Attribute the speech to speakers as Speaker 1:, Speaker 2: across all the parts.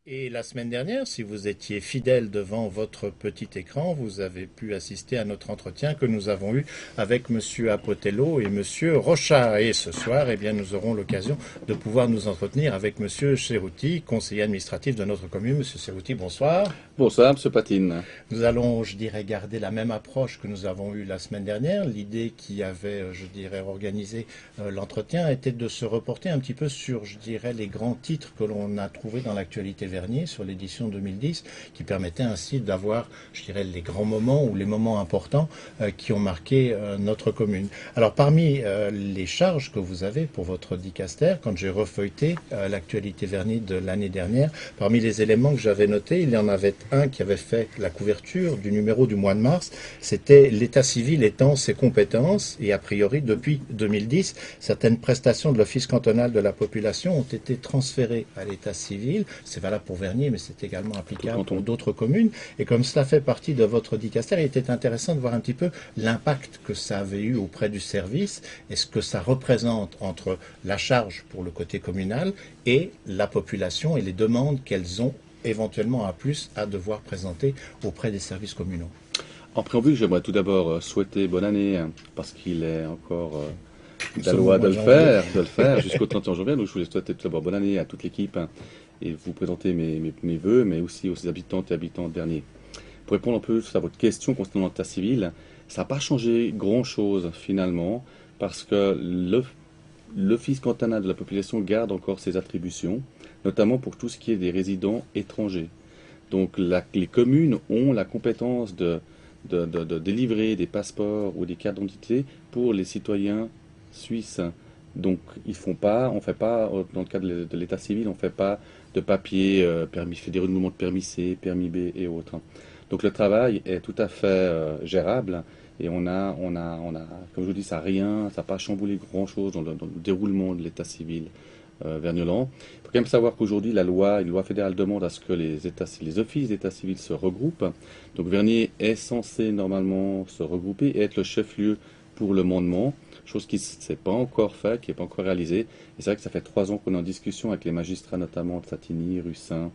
Speaker 1: Et la semaine dernière, si vous étiez fidèle devant votre petit écran, vous avez pu assister à notre entretien que nous avons eu avec Monsieur Apotello et Monsieur Rochard. Et ce soir, eh bien, nous aurons l'occasion de pouvoir nous entretenir avec Monsieur Cerutti, conseiller administratif de notre commune. Monsieur Cerutti, bonsoir.
Speaker 2: Bonsoir, Monsieur Patine.
Speaker 1: Nous allons, je dirais, garder la même approche que nous avons eue la semaine dernière. L'idée qui avait, je dirais, organisé l'entretien était de se reporter un petit peu sur, je dirais, les grands titres que l'on a trouvés dans l'actualité Vernier sur l'édition 2010, qui permettaient ainsi d'avoir, je dirais, les grands moments ou les moments importants qui ont marqué notre commune. Alors, parmi les charges que vous avez pour votre dicaster, quand j'ai refeuilleté l'actualité Vernier de l'année dernière, parmi les éléments que j'avais notés, il y en avait un qui avait fait la couverture du numéro du mois de mars, c'était l'état civil étant ses compétences et a priori depuis 2010, certaines prestations de l'Office cantonal de la population ont été transférées à l'état civil. C'est valable pour Vernier, mais c'est également applicable pour d'autres communes. Et comme cela fait partie de votre dicaster, il était intéressant de voir un petit peu l'impact que ça avait eu auprès du service et ce que ça représente entre la charge pour le côté communal et la population et les demandes qu'elles ont éventuellement à plus à devoir présenter auprès des services communaux.
Speaker 2: En préambule, j'aimerais tout d'abord souhaiter bonne année, parce qu'il est encore la loi de le faire jusqu'au 31 janvier. Donc je voulais souhaiter tout d'abord bonne année à toute l'équipe et vous présenter mes vœux, mais aussi aux habitantes et habitants derniers. Pour répondre un peu à votre question concernant l'état civil, ça n'a pas changé grand-chose finalement, parce que l'Office cantonal de la population garde encore ses attributions, notamment pour tout ce qui est des résidents étrangers. Donc les communes ont la compétence de délivrer des passeports ou des cartes d'identité pour les citoyens suisses. Donc on ne fait pas, dans le cadre de l'état civil, on ne fait pas de papier, des renouvellements de permis C, permis B et autres. Donc le travail est tout à fait gérable. Et comme je vous dis, ça n'a pas chamboulé grand-chose dans le déroulement de l'état civil Vergnolan. Il faut quand même savoir qu'aujourd'hui, une loi fédérale demande à ce que les offices d'état civil se regroupent. Donc Vernier est censé normalement se regrouper et être le chef-lieu pour le mandement, chose qui ne s'est pas encore faite, qui n'est pas encore réalisée. Et c'est vrai que ça fait 3 ans qu'on est en discussion avec les magistrats, notamment de Satigny, Russin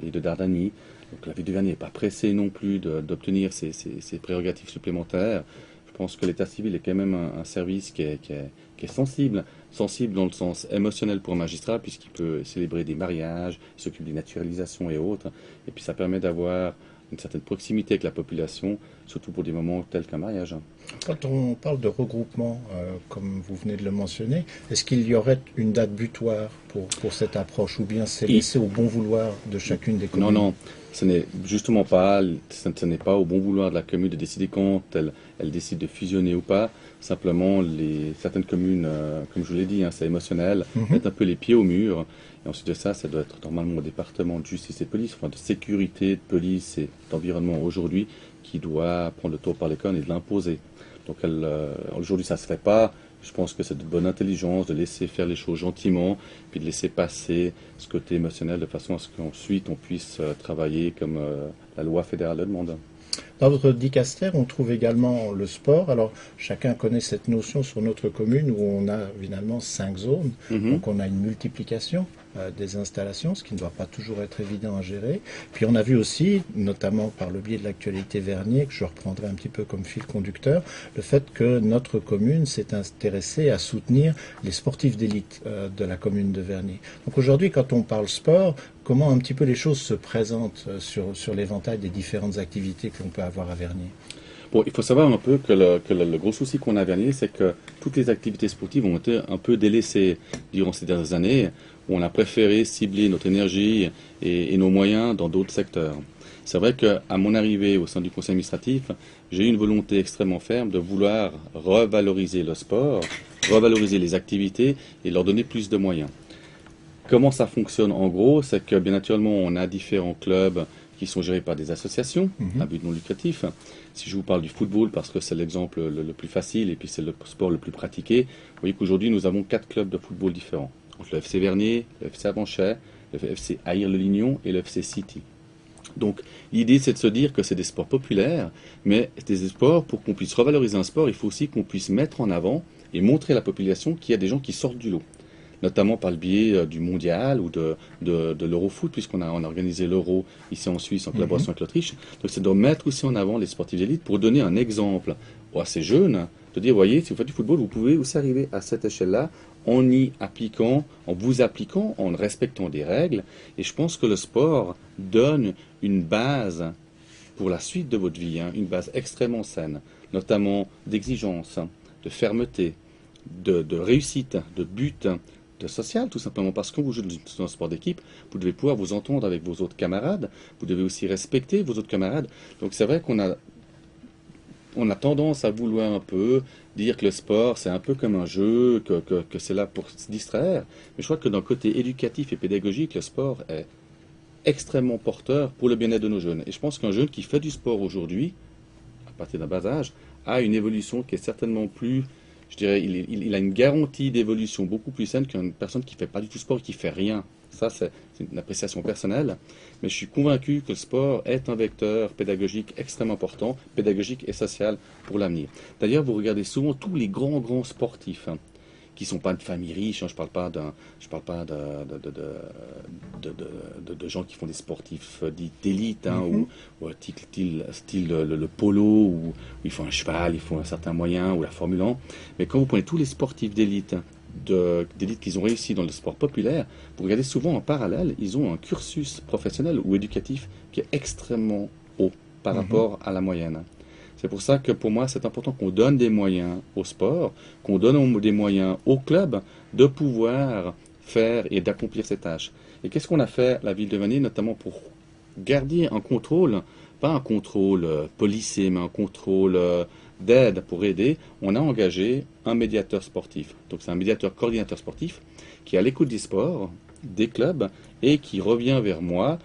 Speaker 2: et de Dardani. Donc la ville de Vernier n'est pas pressée non plus d'obtenir ces prérogatives supplémentaires. Je pense que l'état civil est quand même un service qui est sensible dans le sens émotionnel pour un magistrat, puisqu'il peut célébrer des mariages, il s'occupe des naturalisations et autres. Et puis ça permet d'avoir une certaine proximité avec la population, surtout pour des moments tels qu'un mariage.
Speaker 1: Quand on parle de regroupement, comme vous venez de le mentionner, est-ce qu'il y aurait une date butoir pour cette approche, ou bien c'est laissé au bon vouloir de chacune des communes?
Speaker 2: Non, ce n'est justement pas, ce n'est pas au bon vouloir de la commune de décider quand elle décide de fusionner ou pas. Simplement, certaines communes, comme je vous l'ai dit, c'est émotionnel, mettent un peu les pieds au mur. Et ensuite de ça, ça doit être normalement au département de justice et de police, enfin de sécurité, de police et d'environnement aujourd'hui, qui doit prendre le taureau par les cornes et de l'imposer. Donc aujourd'hui, ça ne se fait pas. Je pense que c'est de bonne intelligence de laisser faire les choses gentiment, puis de laisser passer ce côté émotionnel de façon à ce qu'ensuite on puisse travailler comme la loi fédérale le demande.
Speaker 1: Dans votre dicaster, on trouve également le sport. Alors, chacun connaît cette notion sur notre commune où on a finalement 5 zones. Donc, on a une multiplication des installations, ce qui ne doit pas toujours être évident à gérer. Puis, on a vu aussi, notamment par le biais de l'actualité Vernier, que je reprendrai un petit peu comme fil conducteur, le fait que notre commune s'est intéressée à soutenir les sportifs d'élite de la commune de Vernier. Donc, aujourd'hui, quand on parle sport, comment un petit peu les choses se présentent sur l'éventail des différentes activités que l'on peut avoir à Vernier?
Speaker 2: Bon, il faut savoir un peu que le gros souci qu'on a à Vernier, c'est que toutes les activités sportives ont été un peu délaissées durant ces dernières années, où on a préféré cibler notre énergie et nos moyens dans d'autres secteurs. C'est vrai qu'à mon arrivée au sein du conseil administratif, j'ai eu une volonté extrêmement ferme de vouloir revaloriser le sport, revaloriser les activités et leur donner plus de moyens. Comment ça fonctionne en gros? C'est que bien naturellement, on a différents clubs qui sont gérés par des associations à but non lucratif. Si je vous parle du football, parce que c'est l'exemple le plus facile et puis c'est le sport le plus pratiqué, vous voyez qu'aujourd'hui nous avons 4 clubs de football différents. Donc, le FC Vernier, le FC Avanchet, le FC Aïr-le-Lignon et le FC City. Donc l'idée c'est de se dire que c'est des sports populaires, mais des sports, pour qu'on puisse revaloriser un sport, il faut aussi qu'on puisse mettre en avant et montrer à la population qu'il y a des gens qui sortent du lot. notamment par le biais du mondial ou de l'Eurofoot, puisqu'on a organisé l'Euro ici en Suisse en collaboration avec l'Autriche. Donc c'est de mettre aussi en avant les sportifs d'élite pour donner un exemple à ces jeunes, de dire, voyez, si vous faites du football, vous pouvez aussi arriver à cette échelle-là en vous appliquant, en respectant des règles. Et je pense que le sport donne une base pour la suite de votre vie, une base extrêmement saine, notamment d'exigence, de fermeté, de réussite, de but, de social, tout simplement, parce que quand vous jouez dans un sport d'équipe, vous devez pouvoir vous entendre avec vos autres camarades, vous devez aussi respecter vos autres camarades. Donc c'est vrai qu'on a tendance à vouloir un peu dire que le sport, c'est un peu comme un jeu, que c'est là pour se distraire. Mais je crois que d'un côté éducatif et pédagogique, le sport est extrêmement porteur pour le bien-être de nos jeunes. Et je pense qu'un jeune qui fait du sport aujourd'hui, à partir d'un bas âge, a une évolution qui est certainement plus, je dirais, il a une garantie d'évolution beaucoup plus saine qu'une personne qui ne fait pas du tout sport et qui ne fait rien. Ça, c'est une appréciation personnelle, mais je suis convaincu que le sport est un vecteur pédagogique extrêmement important, pédagogique et social pour l'avenir. D'ailleurs, vous regardez souvent tous les grands sportifs qui ne sont pas de familles riches, je parle pas de gens qui font des sportifs dits d'élite, ou style le polo, où ils font un cheval, ils font un certain moyen, ou la Formule 1. Mais quand vous prenez tous les sportifs d'élite, qu'ils ont réussi dans le sport populaire, vous regardez souvent en parallèle, ils ont un cursus professionnel ou éducatif qui est extrêmement haut par rapport à la moyenne. C'est pour ça que pour moi, c'est important qu'on donne des moyens au sport, qu'on donne des moyens au club de pouvoir faire et d'accomplir ces tâches. Et qu'est-ce qu'on a fait, la ville de Vanille, notamment pour garder un contrôle, pas un contrôle policé, mais un contrôle d'aide pour aider. On a engagé un médiateur sportif. Donc c'est un médiateur coordinateur sportif qui est à l'écoute des sports, des clubs, et qui revient vers moi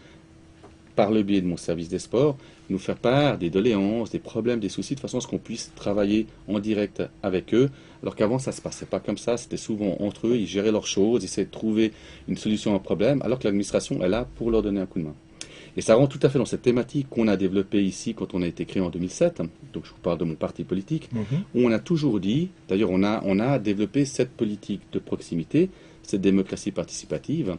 Speaker 2: par le biais de mon service des sports, nous faire part des doléances, des problèmes, des soucis, de façon à ce qu'on puisse travailler en direct avec eux, alors qu'avant ça ne se passait pas comme ça, c'était souvent entre eux, ils géraient leurs choses, ils essayaient de trouver une solution à un problème, alors que l'administration est là pour leur donner un coup de main. Et ça rentre tout à fait dans cette thématique qu'on a développée ici quand on a été créé en 2007, donc je vous parle de mon parti politique, où on a toujours dit, d'ailleurs on a développé cette politique de proximité, cette démocratie participative,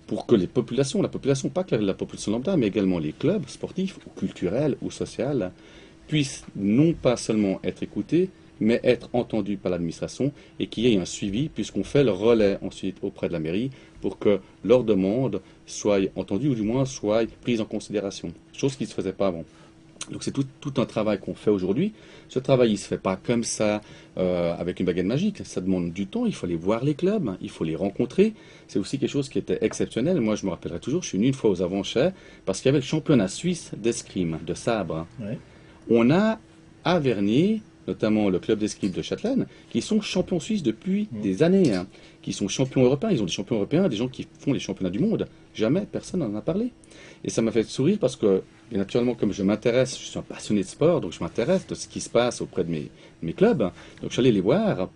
Speaker 2: pour que la population, pas que la population lambda, mais également les clubs sportifs, ou culturels, ou sociaux, puissent non pas seulement être écoutés, mais être entendus par l'administration et qu'il y ait un suivi, puisqu'on fait le relais ensuite auprès de la mairie pour que leurs demandes soient entendues ou du moins soient prises en considération, chose qui ne se faisait pas avant. Donc c'est tout un travail qu'on fait aujourd'hui. Ce travail, il ne se fait pas comme ça avec une baguette magique. Ça demande du temps, il faut aller voir les clubs, il faut les rencontrer. C'est aussi quelque chose qui était exceptionnel. Moi, je me rappellerai toujours, je suis venu une fois aux Avanchais parce qu'il y avait le championnat suisse d'escrime, de sabre. Ouais. On a à Vernier, notamment le club d'escrime de Châtelaine, qui sont champions suisses depuis des années, qui sont champions européens. Ils ont des champions européens, des gens qui font les championnats du monde. Jamais personne n'en a parlé. Et ça m'a fait sourire parce que, naturellement, comme je m'intéresse, je suis un passionné de sport, donc je m'intéresse de ce qui se passe auprès de mes clubs. Donc je suis allé les voir.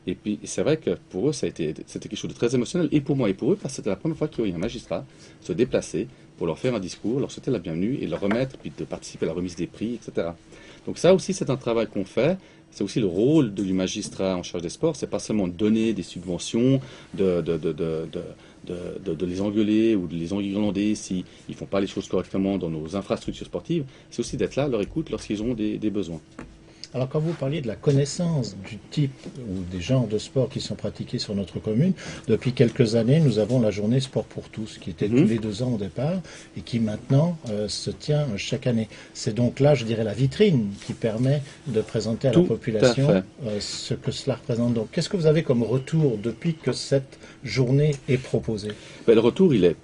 Speaker 2: Et puis c'est vrai que pour eux, c'était quelque chose de très émotionnel. Et pour moi et pour eux, parce que c'était la première fois qu'il y avait un magistrat se déplacer pour leur faire un discours, leur souhaiter la bienvenue et leur remettre, puis de participer à la remise des prix, etc. Donc ça aussi, c'est un travail qu'on fait. C'est aussi le rôle du magistrat en charge des sports. C'est pas seulement donner des subventions, de les engueuler ou de les enguirlander s'ils ne font pas les choses correctement dans nos infrastructures sportives. C'est aussi d'être là à leur écoute lorsqu'ils ont des besoins.
Speaker 1: Alors quand vous parliez de la connaissance du type ou des genres de sport qui sont pratiqués sur notre commune, depuis quelques années, nous avons la journée Sport pour tous, qui était tous les 2 ans au départ, et qui maintenant se tient chaque année. C'est donc là, je dirais, la vitrine qui permet de présenter à la population ce que cela représente. Donc qu'est-ce que vous avez comme retour depuis que cette journée est proposée?
Speaker 2: Le retour, il est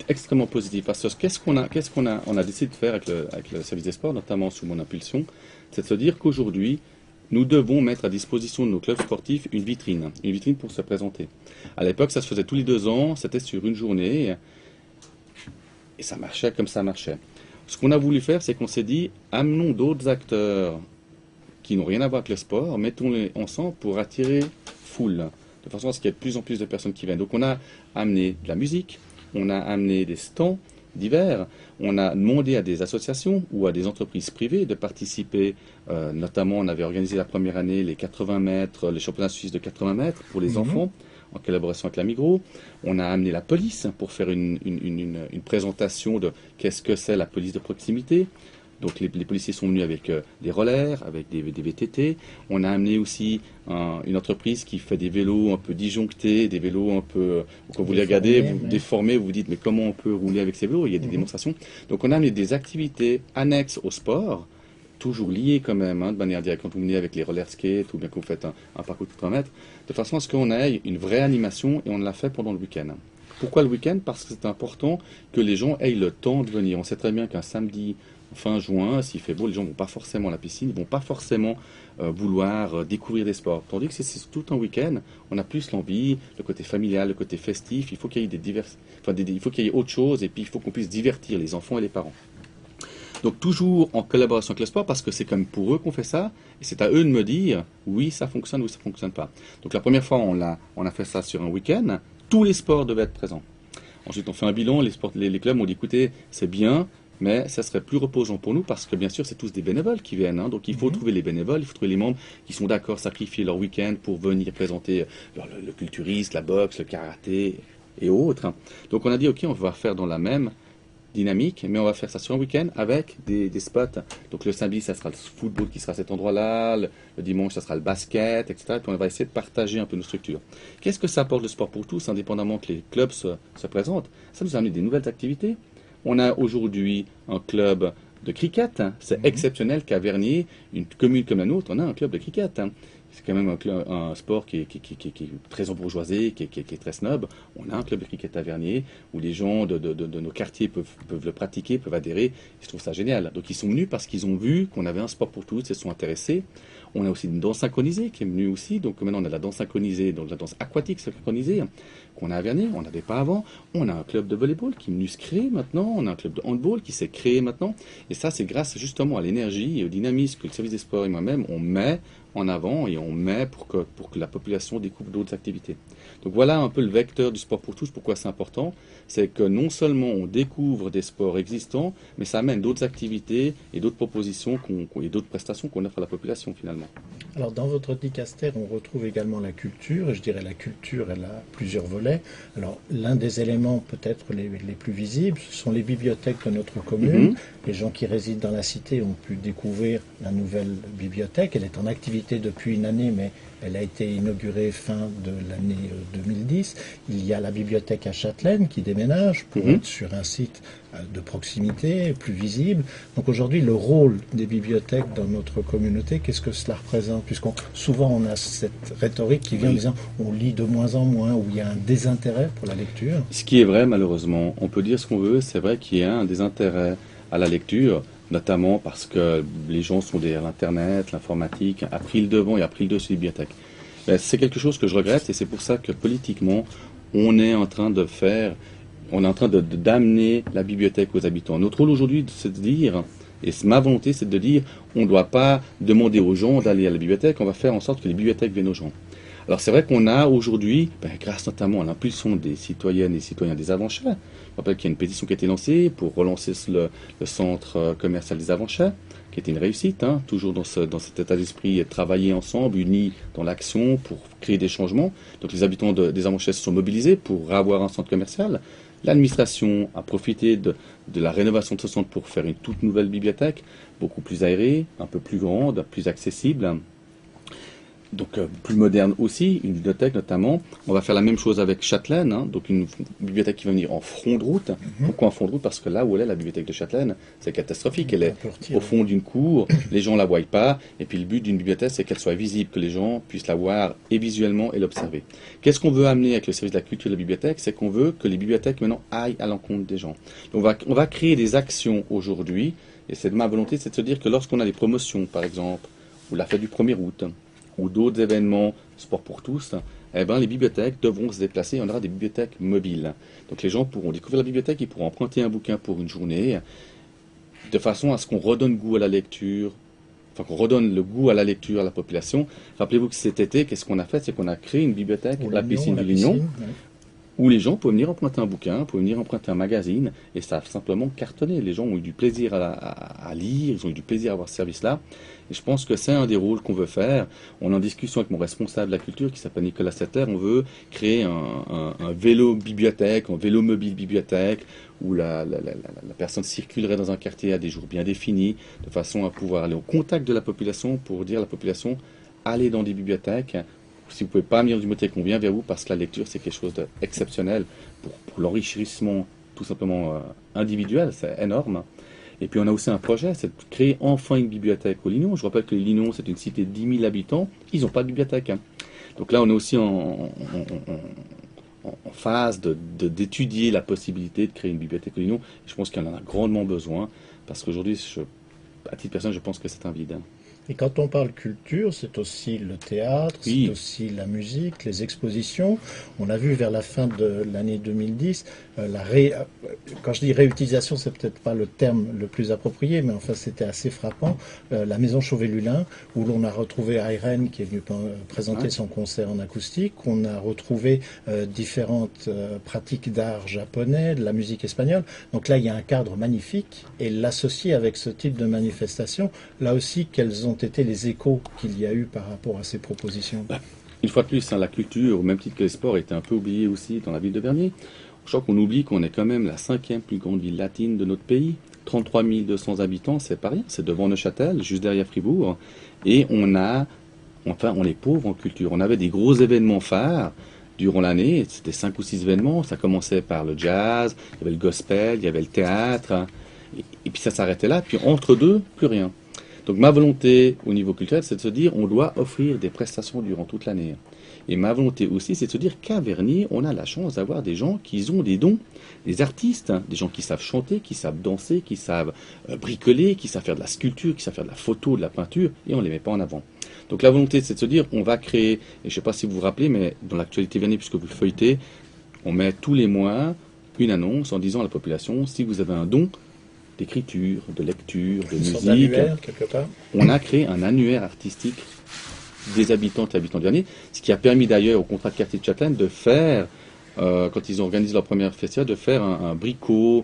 Speaker 2: extrêmement positif, parce que qu'est-ce qu'on a décidé de faire avec le service des sports, notamment sous mon impulsion, c'est de se dire qu'aujourd'hui, nous devons mettre à disposition de nos clubs sportifs une vitrine pour se présenter. À l'époque, ça se faisait tous les 2 ans, c'était sur une journée, et ça marchait comme ça marchait. Ce qu'on a voulu faire, c'est qu'on s'est dit, amenons d'autres acteurs qui n'ont rien à voir avec le sport, mettons-les ensemble pour attirer foule, de façon à ce qu'il y ait de plus en plus de personnes qui viennent. Donc on a amené de la musique, on a amené des stands divers, on a demandé à des associations ou à des entreprises privées de participer, notamment on avait organisé la première année les 80 mètres, les championnats suisses de 80 mètres pour les enfants, en collaboration avec la Migros. On a amené la police pour faire une présentation de qu'est-ce que c'est la police de proximité. Donc les policiers sont venus avec des rollers, avec des VTT. On a amené aussi une entreprise qui fait des vélos un peu disjonctés, des vélos un peu, quand vous les regardez, vous déformés, vous vous dites mais comment on peut rouler avec ces vélos? Il y a des démonstrations. Donc on a amené des activités annexes au sport, toujours liées quand même, de manière directe, quand vous venez avec les roller skates ou bien que vous faites un parcours de 3 mètres, de façon à ce qu'on ait une vraie animation et on l'a fait pendant le week-end. Pourquoi le week-end? Parce que c'est important que les gens aient le temps de venir. On sait très bien qu'un samedi, fin juin, s'il fait beau, les gens ne vont pas forcément à la piscine, ils ne vont pas forcément vouloir découvrir des sports. Tandis que c'est tout un week-end, on a plus l'envie, le côté familial, le côté festif, il faut qu'il y ait il faut qu'il y ait autre chose et puis il faut qu'on puisse divertir les enfants et les parents. Donc toujours en collaboration avec le sport parce que c'est comme pour eux qu'on fait ça et c'est à eux de me dire oui ça fonctionne ou ça ne fonctionne pas. Donc la première fois on a fait ça sur un week-end, tous les sports devaient être présents. Ensuite on fait un bilan, les clubs m'ont dit écoutez c'est bien, mais ça serait plus reposant pour nous parce que bien sûr c'est tous des bénévoles qui viennent, donc il faut trouver les bénévoles, il faut trouver les membres qui sont d'accord sacrifier leur week-end pour venir présenter le culturisme, la boxe, le karaté et autres. Donc on a dit ok on va faire dans la même dynamique, mais on va faire ça sur un week-end avec des spots. Donc le samedi, ça sera le football qui sera à cet endroit-là, le dimanche, ça sera le basket, etc. Et puis on va essayer de partager un peu nos structures. Qu'est-ce que ça apporte le sport pour tous, indépendamment que les clubs se présentent? Ça nous a amené des nouvelles activités. On a aujourd'hui un club de cricket. C'est exceptionnel qu'à Vernier, une commune comme la nôtre, on a un club de cricket. C'est quand même un sport qui est très embourgeoisé, qui est très snob. On a un club de cricket à Vernier où les gens de nos quartiers peuvent le pratiquer, peuvent adhérer. Je trouve ça génial. Donc ils sont venus parce qu'ils ont vu qu'on avait un sport pour tous, ils se sont intéressés. On a aussi une danse synchronisée qui est venue aussi. Donc maintenant on a la danse synchronisée, donc la danse aquatique synchronisée qu'on a à Vernier. On n'avait pas avant. On a un club de volleyball qui est venu se créer maintenant. On a un club de handball qui s'est créé maintenant. Et ça c'est grâce justement à l'énergie et au dynamisme que le service des sports et moi-même on met en avant et on met pour que la population découvre d'autres activités. Donc voilà un peu le vecteur du sport pour tous, pourquoi c'est important. C'est que non seulement on découvre des sports existants, mais ça amène d'autres activités et d'autres propositions et d'autres prestations qu'on offre à la population finalement.
Speaker 1: Alors dans votre dicaster, on retrouve également la culture, et je dirais la culture, elle a plusieurs volets. Alors l'un des éléments peut-être les plus visibles, ce sont les bibliothèques de notre commune. Les gens qui résident dans la cité ont pu découvrir la nouvelle bibliothèque. Elle est en activité depuis une année, mais elle a été inaugurée fin de l'année 2010. Il y a la bibliothèque à Châtelaine qui déménage pour être sur un site de proximité, plus visible. Donc aujourd'hui, le rôle des bibliothèques dans notre communauté, qu'est-ce que cela représente? Puisqu'on souvent on a cette rhétorique qui vient en disant on lit de moins en moins, ou il y a un désintérêt pour la lecture.
Speaker 2: Ce qui est vrai malheureusement, on peut dire ce qu'on veut, c'est vrai qu'il y a un désintérêt à la lecture, notamment parce que les gens sont derrière l'Internet, l'informatique, a pris le devant et a pris le dessus des bibliothèques. C'est quelque chose que je regrette et c'est pour ça que politiquement, on est en train d'amener la bibliothèque aux habitants. Notre rôle aujourd'hui, c'est de dire, et ma volonté, c'est de dire, on ne doit pas demander aux gens d'aller à la bibliothèque, on va faire en sorte que les bibliothèques viennent aux gens. Alors c'est vrai qu'on a aujourd'hui, grâce notamment à l'impulsion des citoyennes et citoyens des Avanchets, je rappelle qu'il y a une pétition qui a été lancée pour relancer le centre commercial des Avanchets, qui était une réussite, toujours dans cet état d'esprit, travailler ensemble, unis dans l'action pour créer des changements. Donc les habitants des Avanchets se sont mobilisés pour avoir un centre commercial. L'administration a profité de la rénovation de ce centre pour faire une toute nouvelle bibliothèque, beaucoup plus aérée, un peu plus grande, plus accessible. Donc plus moderne aussi, une bibliothèque notamment. On va faire la même chose avec Châtelaine, donc une bibliothèque qui va venir en front de route. Pourquoi en front de route? Parce que là où elle est, la bibliothèque de Châtelaine, c'est catastrophique. Elle est au fond d'une cour, les gens ne la voient pas, et puis le but d'une bibliothèque, c'est qu'elle soit visible, que les gens puissent la voir et visuellement et l'observer. Qu'est-ce qu'on veut amener avec le service de la culture de la bibliothèque? C'est qu'on veut que les bibliothèques maintenant aillent à l'encontre des gens. Donc on va créer des actions aujourd'hui, et c'est de ma volonté, c'est de se dire que lorsqu'on a des promotions, par exemple, ou la fête du 1er août, ou d'autres événements, sport pour tous, les bibliothèques devront se déplacer, on aura des bibliothèques mobiles. Donc les gens pourront découvrir la bibliothèque, ils pourront emprunter un bouquin pour une journée, de façon à ce qu'on redonne goût à la lecture, enfin qu'on redonne le goût à la lecture à la population. Rappelez-vous que cet été, qu'est-ce qu'on a fait? C'est qu'on a créé une bibliothèque, la piscine de l'Union, où les gens peuvent venir emprunter un bouquin, peuvent venir emprunter un magazine, et ça a simplement cartonné. Les gens ont eu du plaisir à lire, ils ont eu du plaisir à avoir ce service-là. Et je pense que c'est un des rôles qu'on veut faire. On est en discussion avec mon responsable de la culture qui s'appelle Nicolas Settler. On veut créer un vélo bibliothèque, un vélo mobile bibliothèque, où la personne circulerait dans un quartier à des jours bien définis, de façon à pouvoir aller au contact de la population pour dire à la population, allez dans des bibliothèques. Si vous ne pouvez pas venir dans une bibliothèque, on vient vers vous parce que la lecture, c'est quelque chose d'exceptionnel pour l'enrichissement tout simplement individuel, c'est énorme. Et puis on a aussi un projet, c'est de créer enfin une bibliothèque au Lignon. Je rappelle que les Lignon, c'est une cité de 10 000 habitants, ils n'ont pas de bibliothèque. Donc là, on est aussi en phase d'étudier la possibilité de créer une bibliothèque au Lignon. Je pense qu'il en a grandement besoin, parce qu'aujourd'hui, à titre personnel, je pense que c'est un vide.
Speaker 1: Et quand on parle culture, c'est aussi le théâtre,
Speaker 2: Oui.
Speaker 1: c'est aussi la musique, les expositions. On a vu vers la fin de l'année 2010, quand je dis réutilisation, c'est peut-être pas le terme le plus approprié, mais enfin c'était assez frappant, la maison Chauvet-Lulin, où l'on a retrouvé Irene qui est venue présenter son concert en acoustique. On a retrouvé différentes pratiques d'art japonais, de la musique espagnole. Donc là, il y a un cadre magnifique, et l'associer avec ce type de manifestation, là aussi, quels ont été les échos qu'il y a eu par rapport à ces propositions?
Speaker 2: Une fois de plus, la culture, au même titre que les sports, était un peu oubliée aussi dans la ville de Vernier. Je crois qu'on oublie qu'on est quand même la 5e plus grande ville latine de notre pays. 33 200 habitants, c'est pas rien, c'est devant Neuchâtel, juste derrière Fribourg. Et on est pauvres en culture. On avait des gros événements phares durant l'année, c'était 5 ou 6 événements. Ça commençait par le jazz, il y avait le gospel, il y avait le théâtre, et puis ça s'arrêtait là. Puis entre deux, plus rien. Donc ma volonté au niveau culturel, c'est de se dire on doit offrir des prestations durant toute l'année. Et ma volonté aussi, c'est de se dire qu'à Vernier, on a la chance d'avoir des gens qui ont des dons, des artistes, des gens qui savent chanter, qui savent danser, qui savent bricoler, qui savent faire de la sculpture, qui savent faire de la photo, de la peinture, et on ne les met pas en avant. Donc la volonté, c'est de se dire on va créer, et je ne sais pas si vous vous rappelez, mais dans l'actualité Vernier, puisque vous le feuilletez, on met tous les mois une annonce en disant à la population, si vous avez un don, d'écriture, de lecture, de musique.
Speaker 1: Quelque part.
Speaker 2: On a créé un annuaire artistique des habitantes et habitants de Vernier, ce qui a permis d'ailleurs au contrat de quartier de Châtelaine de faire, quand ils ont organisé leur première festival, de faire une brico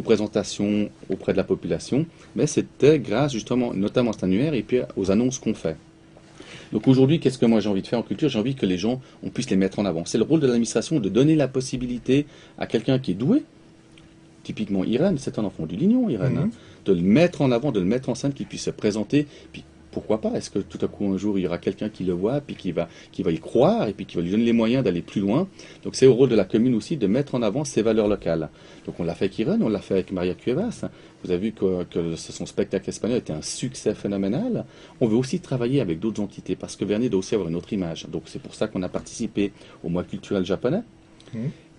Speaker 2: présentation auprès de la population, mais c'était grâce justement, notamment à cet annuaire et puis aux annonces qu'on fait. Donc aujourd'hui, qu'est-ce que moi j'ai envie de faire en culture? J'ai envie que les gens, on puisse les mettre en avant. C'est le rôle de l'administration de donner la possibilité à quelqu'un qui est doué. Typiquement, Irène, c'est un enfant du Lignon, Irène, de le mettre en avant, de le mettre en scène, qu'il puisse se présenter. Puis pourquoi pas? Est-ce que tout à coup un jour il y aura quelqu'un qui le voit, puis qui va y croire, et puis qui va lui donner les moyens d'aller plus loin? Donc c'est au rôle de la commune aussi de mettre en avant ses valeurs locales. Donc on l'a fait avec Irène, on l'a fait avec Maria Cuevas. Vous avez vu que son spectacle espagnol était un succès phénoménal. On veut aussi travailler avec d'autres entités, parce que Vernier doit aussi avoir une autre image. Donc c'est pour ça qu'on a participé au mois culturel japonais.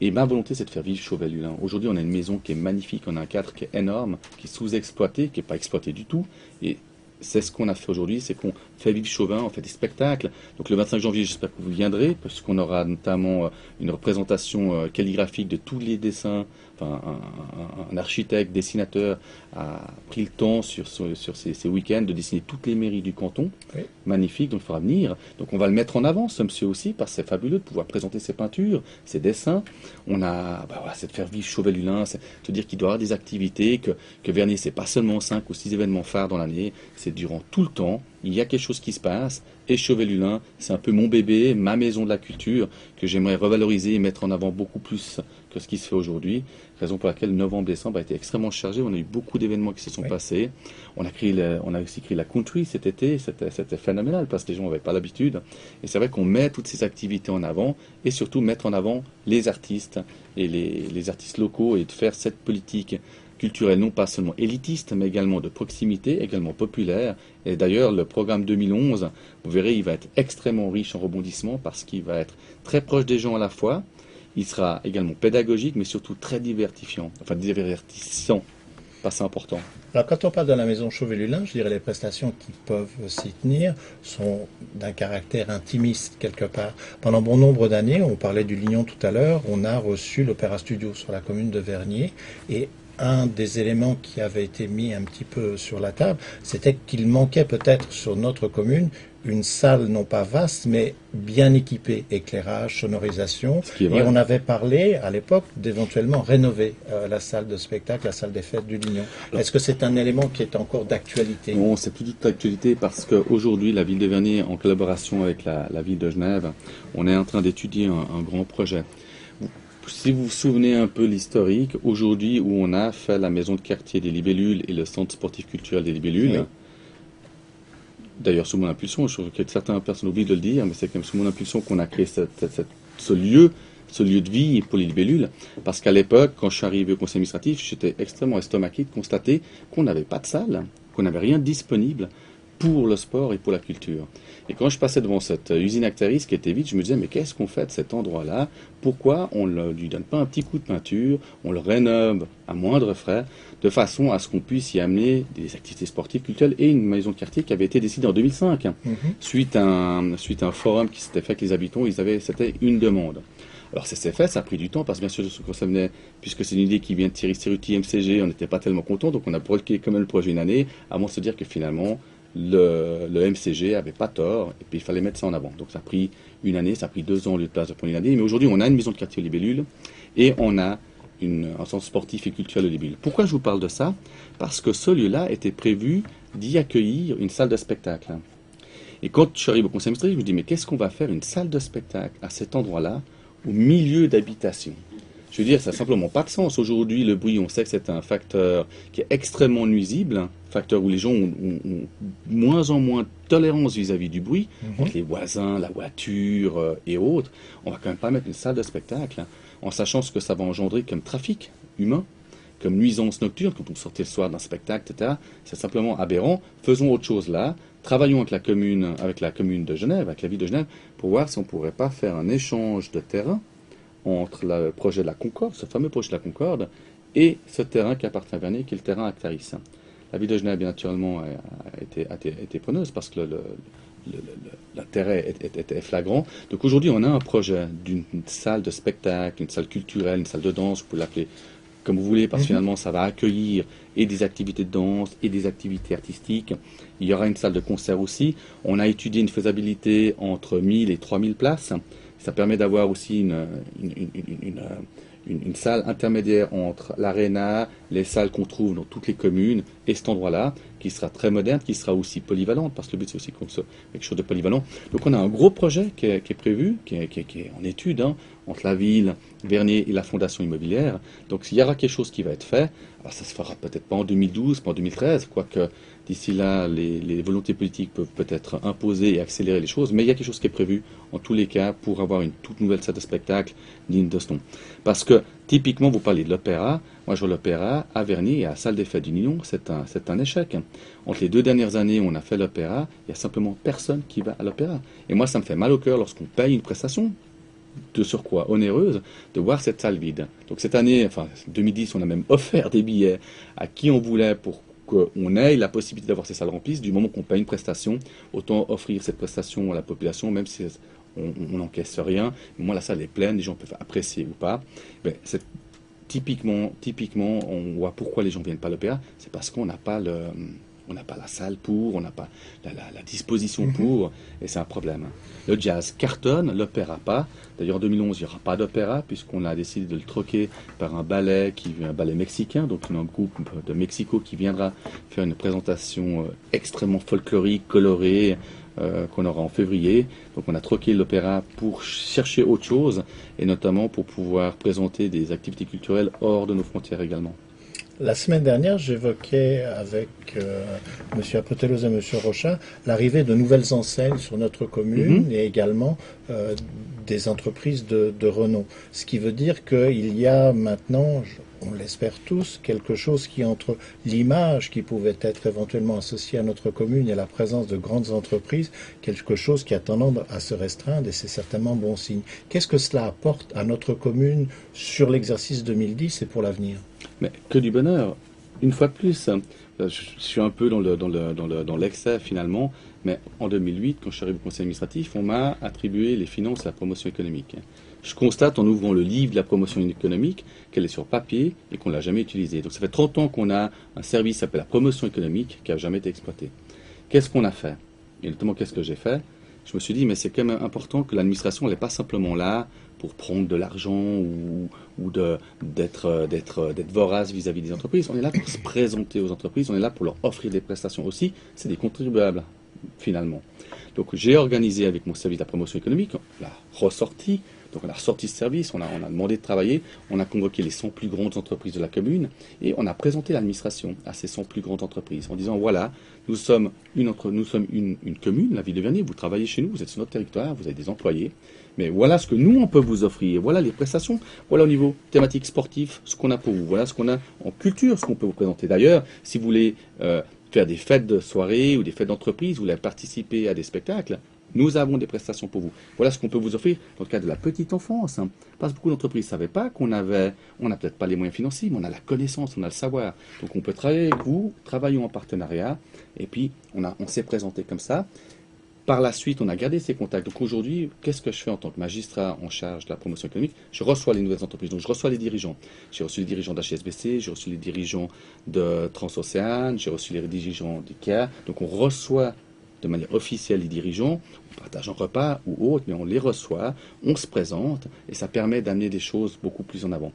Speaker 2: Et ma volonté, c'est de faire vivre Chauvet-Lulin. Aujourd'hui, on a une maison qui est magnifique, on a un cadre qui est énorme, qui est sous-exploité, qui n'est pas exploité du tout. Et c'est ce qu'on a fait aujourd'hui, c'est qu'on fait vivre Chauvin, on fait des spectacles. Donc le 25 janvier, j'espère que vous viendrez, parce qu'on aura notamment une représentation calligraphique de tous les dessins. Enfin, un architecte, dessinateur a pris le temps sur ces week-ends de dessiner toutes les mairies du canton. Oui. Magnifique, donc il faudra venir. Donc on va le mettre en avant, ce monsieur aussi, parce que c'est fabuleux de pouvoir présenter ses peintures, ses dessins. On a, c'est de faire vivre Chauvet-Lulin, c'est de dire qu'il doit y avoir des activités, que Vernier, c'est pas seulement 5 ou 6 événements phares dans l'année, c'est durant tout le temps. Il y a quelque chose qui se passe, et Chauvet-Lulin, c'est un peu mon bébé, ma maison de la culture, que j'aimerais revaloriser et mettre en avant beaucoup plus que ce qui se fait aujourd'hui. Raison pour laquelle novembre-décembre a été extrêmement chargé. On a eu beaucoup d'événements qui se sont passés. On a aussi créé la country cet été. C'était phénoménal parce que les gens n'avaient pas l'habitude. Et c'est vrai qu'on met toutes ces activités en avant et surtout mettre en avant les artistes et les artistes locaux et de faire cette politique culturelle non pas seulement élitiste mais également de proximité, également populaire. Et d'ailleurs, le programme 2011, vous verrez, il va être extrêmement riche en rebondissements parce qu'il va être très proche des gens à la fois. Il sera également pédagogique, mais surtout très divertissant. Pas c'est important.
Speaker 1: Alors, quand on parle de la maison Chauvet-Lulin, je dirais les prestations qui peuvent s'y tenir sont d'un caractère intimiste, quelque part. Pendant bon nombre d'années, on parlait du Lignon tout à l'heure, on a reçu l'Opéra Studio sur la commune de Vernier, et un des éléments qui avait été mis un petit peu sur la table, c'était qu'il manquait peut-être sur notre commune une salle non pas vaste, mais bien équipée, éclairage, sonorisation. Et on avait parlé à l'époque d'éventuellement rénover la salle de spectacle, la salle des fêtes du Lignon. Est-ce que c'est un élément qui est encore d'actualité?
Speaker 2: Non, c'est plus du tout d'actualité parce qu'aujourd'hui, la ville de Vernier, en collaboration avec la ville de Genève, on est en train d'étudier un grand projet. Si vous vous souvenez un peu l'historique, aujourd'hui où on a fait la maison de quartier des Libellules et le centre sportif culturel des Libellules, oui. D'ailleurs sous mon impulsion, je trouve que certaines personnes oublient de le dire, mais c'est quand même sous mon impulsion qu'on a créé ce lieu de vie pour les libellules, parce qu'à l'époque, quand je suis arrivé au conseil administratif, j'étais extrêmement estomaqué de constater qu'on n'avait pas de salle, qu'on n'avait rien disponible pour le sport et pour la culture. Et quand je passais devant cette usine Actaris qui était vide, je me disais, mais qu'est-ce qu'on fait de cet endroit-là? Pourquoi on ne lui donne pas un petit coup de peinture, on le rénove à moindre frais, de façon à ce qu'on puisse y amener des activités sportives, culturelles et une maison de quartier qui avait été décidée en 2005, suite à un forum qui s'était fait avec les habitants, c'était une demande. Alors ça s'est fait, ça a pris du temps, parce que bien sûr, ça venait, puisque c'est une idée qui vient de Thierry Cerutti, MCG, on n'était pas tellement content, donc on a bloqué quand même le projet une année, avant de se dire que finalement, le MCG avait pas tort, et puis il fallait mettre ça en avant. Donc ça a pris une année, ça a pris 2 ans au lieu de place de prendre une année, mais aujourd'hui on a une maison de quartier aux Libellules, et on a un centre sportif et culturel aux Libellules. Pourquoi je vous parle de ça? Parce que ce lieu-là était prévu d'y accueillir une salle de spectacle. Et quand je suis arrivé au conseil administratif, je me dis, mais qu'est-ce qu'on va faire une salle de spectacle à cet endroit-là, au milieu d'habitation? Je veux dire, ça n'a simplement pas de sens. Aujourd'hui, le bruit, on sait que c'est un facteur qui est extrêmement nuisible, un facteur où les gens ont moins en moins de tolérance vis-à-vis du bruit, entre les voisins, la voiture et autres. On va quand même pas mettre une salle de spectacle, en sachant ce que ça va engendrer comme trafic humain, comme nuisance nocturne, quand on sortait le soir d'un spectacle, etc. C'est simplement aberrant. Faisons autre chose là. Travaillons avec la commune de Genève, avec la ville de Genève, pour voir si on ne pourrait pas faire un échange de terrain entre le projet de la Concorde, ce fameux projet de la Concorde, et ce terrain qui appartient à Vernier, qui est le terrain Actaris. La ville de Genève, bien naturellement, a été preneuse parce que l'intérêt était flagrant. Donc aujourd'hui, on a un projet d'une salle de spectacle, une salle culturelle, une salle de danse, vous pouvez l'appeler comme vous voulez, parce que finalement, ça va accueillir et des activités de danse et des activités artistiques. Il y aura une salle de concert aussi. On a étudié une faisabilité entre 1000 et 3000 places. Ça permet d'avoir aussi une salle intermédiaire entre l'aréna, les salles qu'on trouve dans toutes les communes et cet endroit-là, qui sera très moderne, qui sera aussi polyvalente, parce que le but c'est aussi qu'on soit quelque chose de polyvalent. Donc on a un gros projet qui est prévu, qui est en étude, entre la ville, Vernier et la fondation immobilière. Donc il y aura quelque chose qui va être fait. Alors ça se fera peut-être pas en 2012, pas en 2013, quoique d'ici là, les volontés politiques peuvent peut-être imposer et accélérer les choses, mais il y a quelque chose qui est prévu, en tous les cas, pour avoir une toute nouvelle salle de spectacle digne de ce nom. Parce que, typiquement, vous parlez de l'opéra. Moi, je vois l'opéra à Vernier et à la salle des Fêtes du Lignon, c'est un échec. Entre les 2 dernières années où on a fait l'opéra, il n'y a simplement personne qui va à l'opéra. Et moi, ça me fait mal au cœur lorsqu'on paye une prestation, de surcroît onéreuse, de voir cette salle vide. Donc cette année, enfin 2010, on a même offert des billets à qui on voulait pour qu'on ait la possibilité d'avoir ces salles remplies. Du moment qu'on paye une prestation, autant offrir cette prestation à la population, même si on n'encaisse rien. Mais moi, la salle est pleine, les gens peuvent apprécier ou pas. Mais c'est typiquement, on voit pourquoi les gens ne viennent pas à l'opéra. C'est parce qu'on n'a pas la salle pour, on n'a pas la disposition pour, et c'est un problème. Le jazz cartonne, l'opéra pas. D'ailleurs, en 2011, il n'y aura pas d'opéra, puisqu'on a décidé de le troquer par un ballet mexicain, donc un groupe de Mexico qui viendra faire une présentation extrêmement folklorique, colorée, qu'on aura en février. Donc on a troqué l'opéra pour chercher autre chose, et notamment pour pouvoir présenter des activités culturelles hors de nos frontières également.
Speaker 1: La semaine dernière, j'évoquais avec M. Apotelos et M. Rochat l'arrivée de nouvelles enseignes sur notre commune et également des entreprises de renom. Ce qui veut dire qu'il y a maintenant, on l'espère tous, quelque chose qui entre l'image qui pouvait être éventuellement associée à notre commune et la présence de grandes entreprises, quelque chose qui a tendance à se restreindre et c'est certainement bon signe. Qu'est-ce que cela apporte à notre commune sur l'exercice 2010 et pour l'avenir ?
Speaker 2: Mais que du bonheur. Une fois de plus, je suis un peu dans l'excès finalement, mais en 2008, quand je suis arrivé au conseil administratif, on m'a attribué les finances à la promotion économique. je constate en ouvrant le livre de la promotion économique qu'elle est sur papier et qu'on ne l'a jamais utilisée. Donc ça fait 30 ans qu'on a un service qui s'appelle la promotion économique qui n'a jamais été exploité. Qu'est-ce qu'on a fait? Et notamment, qu'est-ce que j'ai fait? Je me suis dit, mais c'est quand même important que l'administration n'est pas simplement là pour prendre de l'argent ou d'être vorace vis-à-vis des entreprises. On est là pour se présenter aux entreprises, on est là pour leur offrir des prestations aussi. C'est des contribuables, finalement. Donc j'ai organisé avec mon service de la promotion économique, on l'a ressorti, donc on a ressorti ce service, on a demandé de travailler, on a convoqué les 100 plus grandes entreprises de la commune et on a présenté l'administration à ces 100 plus grandes entreprises en disant voilà, nous sommes une commune, la ville de Vernier, vous travaillez chez nous, vous êtes sur notre territoire, vous avez des employés, mais voilà ce que nous on peut vous offrir, voilà les prestations, voilà au niveau thématique sportif ce qu'on a pour vous, voilà ce qu'on a en culture, ce qu'on peut vous présenter. D'ailleurs, si vous voulez faire des fêtes de soirée ou des fêtes d'entreprise, vous voulez participer à des spectacles, nous avons des prestations pour vous. Voilà ce qu'on peut vous offrir dans le cadre de la petite enfance. Parce que beaucoup d'entreprises ne savaient pas on n'a peut-être pas les moyens financiers, mais on a la connaissance, on a le savoir. Donc on peut travailler avec vous, travaillons en partenariat, et puis on s'est présenté comme ça. Par la suite, on a gardé ces contacts. Donc aujourd'hui, qu'est-ce que je fais en tant que magistrat en charge de la promotion économique? Je reçois les nouvelles entreprises. Donc je reçois les dirigeants. J'ai reçu les dirigeants d'HSBC, j'ai reçu les dirigeants de Transocéane, j'ai reçu les dirigeants d'IKEA. Donc on reçoit de manière officielle les dirigeants, on partage un repas ou autre, mais on les reçoit, on se présente, et ça permet d'amener des choses beaucoup plus en avant.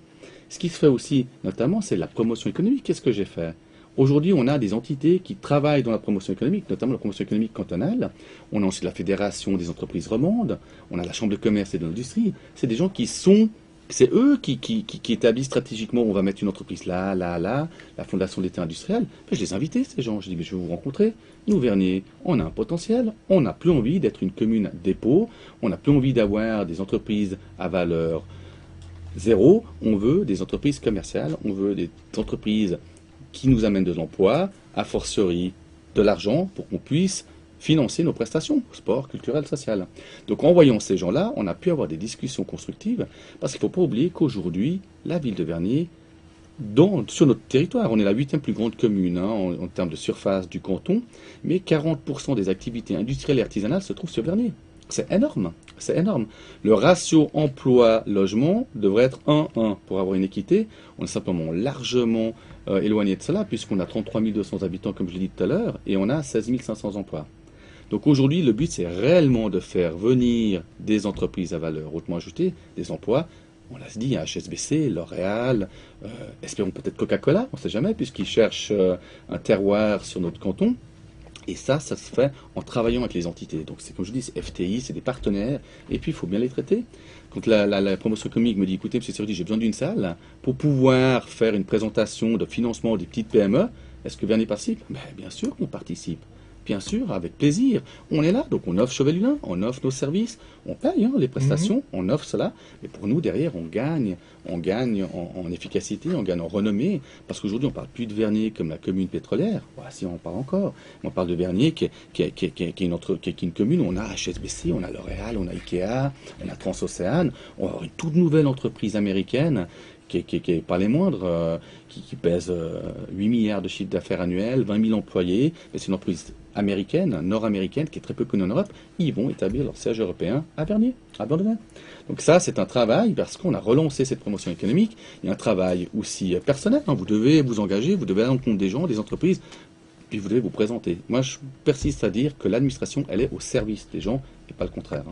Speaker 2: Ce qui se fait aussi, notamment, c'est la promotion économique. Qu'est-ce que j'ai fait? Aujourd'hui, on a des entités qui travaillent dans la promotion économique, notamment la promotion économique cantonale. On a ensuite la Fédération des entreprises romandes, on a la Chambre de commerce et de l'industrie. C'est des gens qui sont... C'est eux qui établissent stratégiquement, on va mettre une entreprise là, la Fondation de l'État industriel. Je les ai invités, ces gens. Je dis, mais je vais vous rencontrer. Nous, Vernier, on a un potentiel. On n'a plus envie d'être une commune dépôt. On n'a plus envie d'avoir des entreprises à valeur zéro. On veut des entreprises commerciales. On veut des entreprises qui nous amènent de l'emploi, a fortiori de l'argent pour qu'on puisse financer nos prestations, sport, culturel, social. Donc en voyant ces gens-là, on a pu avoir des discussions constructives, parce qu'il ne faut pas oublier qu'aujourd'hui, la ville de Vernier, sur notre territoire, on est la 8e plus grande commune en termes de surface du canton, mais 40% des activités industrielles et artisanales se trouvent sur Vernier. C'est énorme, c'est énorme. Le ratio emploi-logement devrait être 1-1 pour avoir une équité. On est simplement largement éloigné de cela, puisqu'on a 33 200 habitants, comme je l'ai dit tout à l'heure, et on a 16 500 emplois. Donc aujourd'hui, le but, c'est réellement de faire venir des entreprises à valeur hautement ajoutée, des emplois. On l'a dit, HSBC, L'Oréal, espérons peut-être Coca-Cola, on ne sait jamais, puisqu'ils cherchent un terroir sur notre canton. Et ça se fait en travaillant avec les entités. Donc c'est comme je dis, c'est FTI, c'est des partenaires, et puis il faut bien les traiter. Quand la promotion économique me dit, écoutez, M. Serdi, j'ai besoin d'une salle pour pouvoir faire une présentation de financement des petites PME, est-ce que Vernier participe? Bien sûr qu'on participe. Bien sûr, avec plaisir. On est là, donc on offre Chevelulin, on offre nos services, on paye les prestations, on offre cela. Mais pour nous, derrière, on gagne en efficacité, on gagne en renommée. Parce qu'aujourd'hui, on ne parle plus de Vernier comme la commune pétrolière. Voilà, si on en parle encore. On parle de Vernier qui est une commune où on a HSBC, on a L'Oréal, on a Ikea, on a Transocéane. On va avoir une toute nouvelle entreprise américaine qui n'est pas les moindres, qui pèse 8 milliards de chiffre d'affaires annuel, 20 000 employés. C'est une entreprise américaine, nord-américaine, qui est très peu connue en Europe. Ils vont établir leur siège européen à Vernier, à Bordeaux. Donc ça, c'est un travail, parce qu'on a relancé cette promotion économique. Il y a un travail aussi personnel. Vous devez vous engager, vous devez aller en compte des gens, des entreprises, puis vous devez vous présenter. Moi, je persiste à dire que l'administration, elle est au service des gens, et pas le contraire.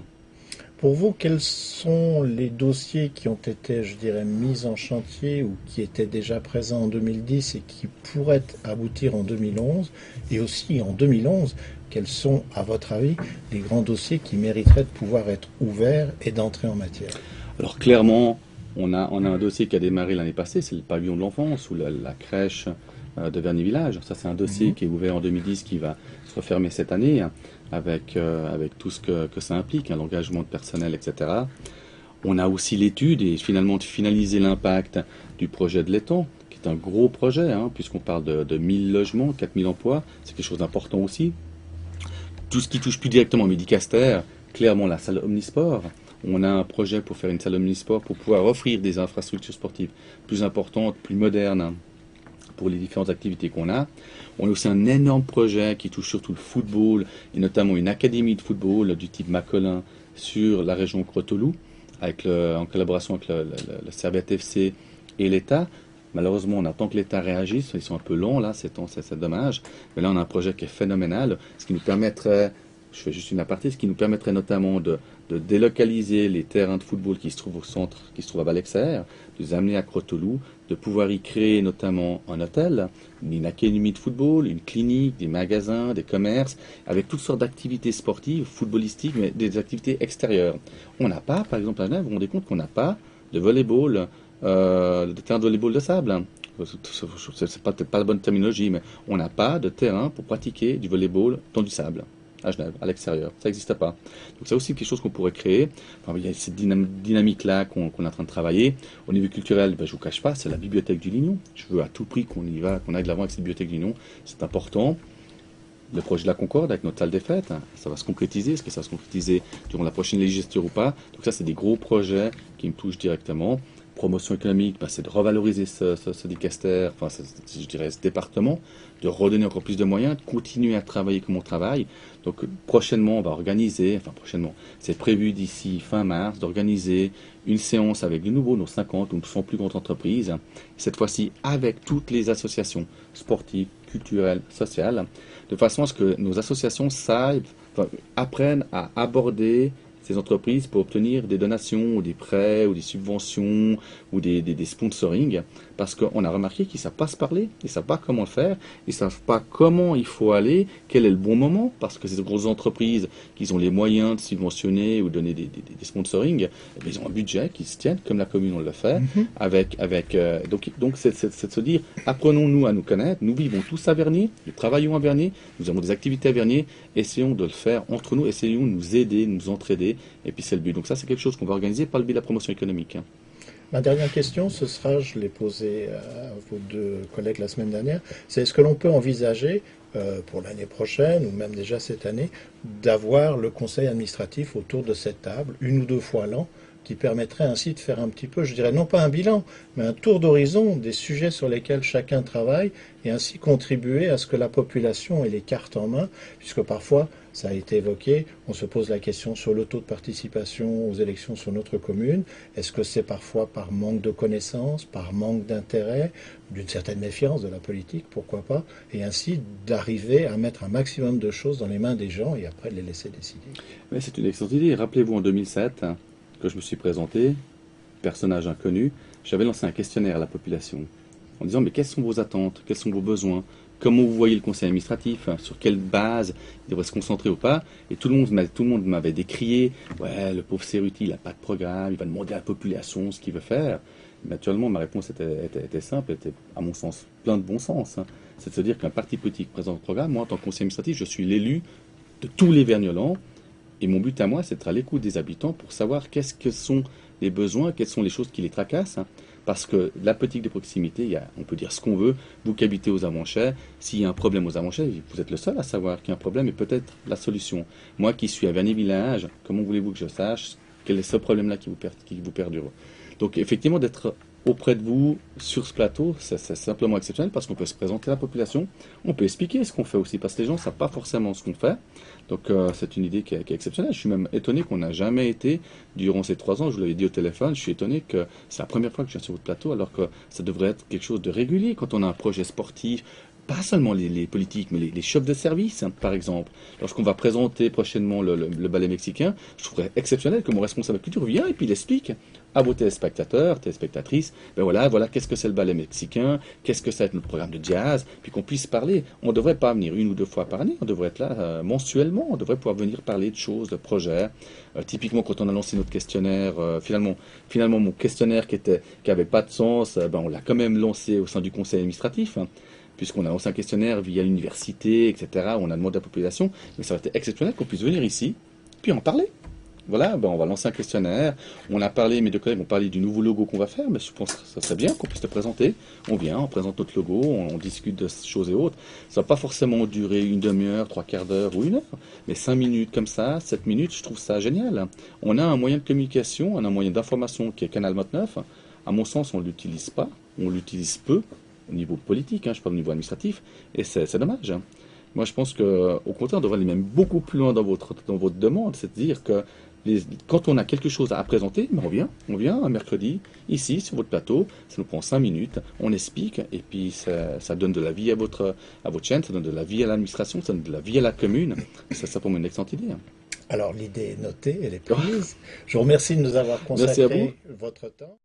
Speaker 1: Pour vous, quels sont les dossiers qui ont été, je dirais, mis en chantier ou qui étaient déjà présents en 2010 et qui pourraient aboutir en 2011? Et aussi en 2011, quels sont, à votre avis, les grands dossiers qui mériteraient de pouvoir être ouverts et d'entrer en matière?
Speaker 2: Alors clairement, on a un dossier qui a démarré l'année passée, c'est le pavillon de l'enfance ou la crèche de Vernier Village. Ça, c'est un dossier qui est ouvert en 2010 qui va se refermer cette année, avec tout ce que ça implique, l'engagement de personnel, etc. On a aussi l'étude et finalement de finaliser l'impact du projet de l'étang, qui est un gros projet, puisqu'on parle de 1000 logements, 4000 emplois, c'est quelque chose d'important aussi. Tout ce qui touche plus directement au Médicaster, clairement la salle omnisport. On a un projet pour faire une salle omnisport pour pouvoir offrir des infrastructures sportives plus importantes, plus modernes, pour les différentes activités qu'on a. On a aussi un énorme projet qui touche surtout le football, et notamment une académie de football du type Macolin sur la région Croteau-Loup, en collaboration avec le Servette FC et l'État. Malheureusement, on attend que l'État réagisse. Ils sont un peu longs là, c'est dommage. Mais là, on a un projet qui est phénoménal, ce qui nous permettrait, je fais juste une aparté, ce qui nous permettrait notamment de délocaliser les terrains de football qui se trouvent au centre, qui se trouvent à Val-Exer, de les amener à Crotolou, de pouvoir y créer notamment un hôtel, une académie de football, une clinique, des magasins, des commerces, avec toutes sortes d'activités sportives, footballistiques, mais des activités extérieures. On n'a pas, par exemple, à Genève, vous vous rendez compte qu'on n'a pas de volleyball, de terrain de volleyball de sable. C'est peut-être pas la bonne terminologie, mais on n'a pas de terrain pour pratiquer du volleyball dans du sable à Genève, à l'extérieur. Ça n'existe pas. Donc c'est aussi quelque chose qu'on pourrait créer. Enfin, il y a cette dynamique-là qu'on est en train de travailler. Au niveau culturel, ben, je ne vous cache pas, c'est la bibliothèque du Lignon. Je veux à tout prix qu'on aille de l'avant avec cette bibliothèque du Lignon. C'est important. Le projet de la Concorde avec notre salle des fêtes, hein, ça va se concrétiser. Est-ce que ça va se concrétiser durant la prochaine législature ou pas? Donc ça, c'est des gros projets qui me touchent directement. Promotion économique, ben, c'est de revaloriser ce dicaster, enfin, je dirais ce département, de redonner encore plus de moyens, de continuer à travailler comme on travaille. Donc prochainement, on va organiser, enfin prochainement, c'est prévu d'ici fin mars, d'organiser une séance avec de nouveau nos 50 ou 100 plus grandes entreprises, cette fois-ci avec toutes les associations sportives, culturelles, sociales, de façon à ce que nos associations apprennent à aborder ces entreprises pour obtenir des donations ou des prêts ou des subventions ou des sponsorings, parce qu'on a remarqué qu'ils ne savent pas se parler, ils ne savent pas comment le faire, ils ne savent pas comment il faut aller, quel est le bon moment, parce que ces grosses entreprises qui ont les moyens de subventionner ou donner des sponsorings, eh bien, ils ont un budget qui se tienne, comme la commune on le fait, donc c'est de se dire, apprenons-nous à nous connaître, nous vivons tous à Vernier, nous travaillons à Vernier, nous avons des activités à Vernier, essayons de le faire entre nous, essayons de nous aider, de nous entraider, et puis c'est le but. Donc ça, c'est quelque chose qu'on va organiser par le biais de la promotion économique.
Speaker 1: Ma dernière question, ce sera, je l'ai posée à vos deux collègues la semaine dernière, c'est est-ce que l'on peut envisager, pour l'année prochaine, ou même déjà cette année, d'avoir le conseil administratif autour de cette table, une ou deux fois l'an, qui permettrait ainsi de faire un petit peu, je dirais, non pas un bilan, mais un tour d'horizon des sujets sur lesquels chacun travaille, et ainsi contribuer à ce que la population ait les cartes en main, puisque parfois, ça a été évoqué, on se pose la question sur le taux de participation aux élections sur notre commune. Est-ce que c'est parfois par manque de connaissances, par manque d'intérêt, d'une certaine méfiance de la politique, pourquoi pas, et ainsi d'arriver à mettre un maximum de choses dans les mains des gens et après de les laisser décider.
Speaker 2: Mais c'est une excellente idée. Rappelez-vous en 2007 que je me suis présenté, personnage inconnu, j'avais lancé un questionnaire à la population en disant mais quelles sont vos attentes, quels sont vos besoins, comment vous voyez le conseil administratif, sur quelle base il devrait se concentrer ou pas. Et tout le monde m'avait décrié, ouais, le pauvre Cerruti, il n'a pas de programme, il va demander à la population ce qu'il veut faire. Et naturellement, ma réponse était simple, était à mon sens plein de bon sens. C'est de se dire qu'un parti politique présente un programme, moi en tant que conseiller administratif, je suis l'élu de tous les Vergnolans. Et mon but à moi, c'est d'être à l'écoute des habitants pour savoir qu'est-ce que sont les besoins, quelles sont les choses qui les tracassent. Parce que la politique de proximité, on peut dire ce qu'on veut, vous qui habitez aux Amanchais, s'il y a un problème aux Amanchais, vous êtes le seul à savoir qu'il y a un problème et peut-être la solution. Moi qui suis à Vernier-Village, comment voulez-vous que je sache quel est ce problème-là qui vous perdure? Donc effectivement, d'être auprès de vous sur ce plateau, c'est simplement exceptionnel parce qu'on peut se présenter à la population, on peut expliquer ce qu'on fait aussi, parce que les gens ne savent pas forcément ce qu'on fait. Donc c'est une idée qui est exceptionnelle. Je suis même étonné qu'on n'a jamais été, durant ces 3 ans, je vous l'avais dit au téléphone, je suis étonné que c'est la première fois que je viens sur votre plateau, alors que ça devrait être quelque chose de régulier quand on a un projet sportif, pas seulement les politiques, mais les chefs de service, par exemple. Lorsqu'on va présenter prochainement le ballet mexicain, je trouverais exceptionnel que mon responsable de culture vienne et puis il explique à vos téléspectateurs, téléspectatrices, ben voilà, qu'est-ce que c'est le ballet mexicain, qu'est-ce que c'est notre programme de jazz, puis qu'on puisse parler. On ne devrait pas venir 1 ou 2 fois par année, on devrait être là mensuellement, on devrait pouvoir venir parler de choses, de projets. Typiquement, quand on a lancé notre questionnaire, finalement mon questionnaire qui avait pas de sens, on l'a quand même lancé au sein du conseil administratif, puisqu'on a lancé un questionnaire via l'université, etc. On a demandé à la population, mais ça aurait été exceptionnel qu'on puisse venir ici, puis en parler. Voilà, on va lancer un questionnaire. On a parlé, mes deux collègues ont parlé du nouveau logo qu'on va faire, mais je pense que ça serait bien qu'on puisse le présenter. On vient, on présente notre logo, on discute de choses et autres. Ça va pas forcément durer 1 demi-heure, 3/4 d'heure ou 1 heure, mais 5 minutes comme ça, 7 minutes, je trouve ça génial. On a un moyen de communication, on a un moyen d'information qui est Canal 29. À mon sens, on ne l'utilise pas, on l'utilise peu au niveau politique, je parle au niveau administratif, et c'est dommage. Moi, je pense qu'au contraire, on devrait aller même beaucoup plus loin dans votre demande, c'est-à-dire que Quand on a quelque chose à présenter, ben on vient un mercredi, ici, sur votre plateau, ça nous prend 5 minutes, on explique, et puis ça donne de la vie à votre chaîne, ça donne de la vie à l'administration, ça donne de la vie à la commune. Ça pour moi une excellente idée.
Speaker 1: Alors l'idée est notée, elle est prise. Je vous remercie de nous avoir
Speaker 2: Merci à vous.
Speaker 1: consacré votre temps.